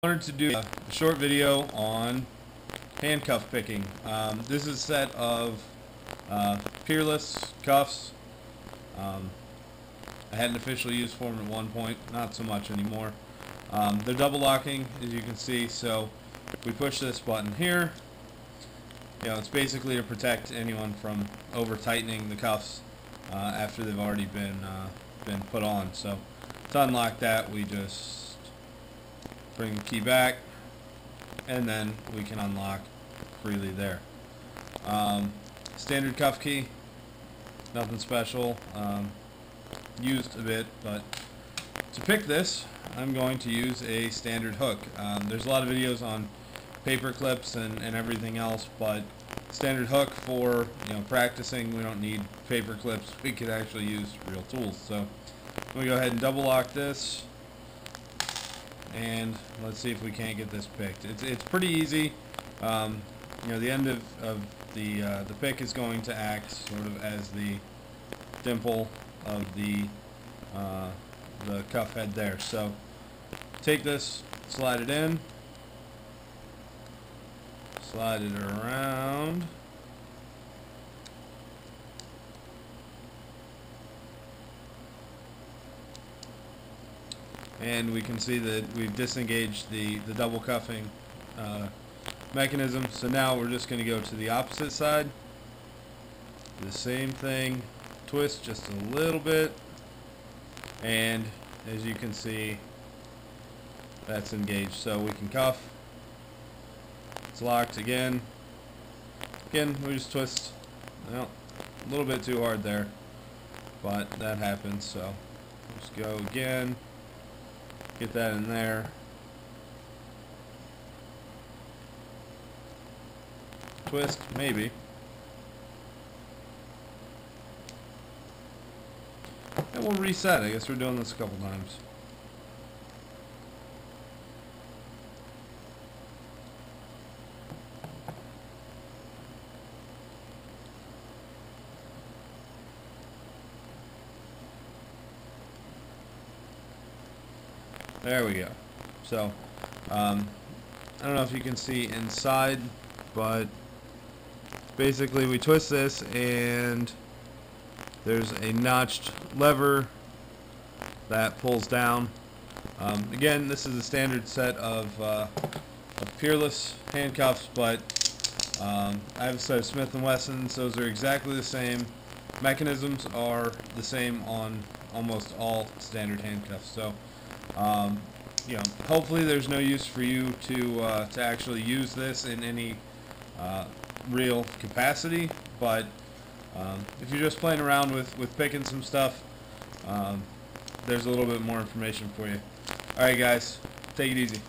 I wanted to do a short video on handcuff picking. This is a set of peerless cuffs. I had an official use for them at one point, not so much anymore. They're double locking, as you can see, so if we push this button here, it's basically to protect anyone from over tightening the cuffs after they've already been put on. So to unlock that, we just bring the key back, and then we can unlock freely there. Standard cuff key, nothing special. Used a bit, but to pick this, I'm going to use a standard hook. There's a lot of videos on paper clips and everything else, but standard hook for practicing. We don't need paper clips. We could actually use real tools. So we go ahead and double lock this, and let's see if we can't get this picked. It's pretty easy. The end of the pick is going to act sort of as the dimple of the cuff head there. So take this, slide it in, slide it around, and we can see that we've disengaged the double cuffing mechanism. So now we're just going to go to the opposite side, the same thing, twist just a little bit, and as you can see, that's engaged. So we can cuff. It's locked again. Again, we just twist. Well, a little bit too hard there, but that happens. So just go again, get that in there, twist maybe, and we'll reset. I guess we're doing this a couple times. There we go. So I don't know if you can see inside, but basically we twist this and there's a notched lever that pulls down. Again, this is a standard set of peerless handcuffs, but I have a set of Smith & Wessons. Those are exactly the same. Mechanisms are the same on almost all standard handcuffs. So hopefully there's no use for you to actually use this in any real capacity, but if you're just playing around with picking some stuff, there's a little bit more information for you. Alright guys, take it easy.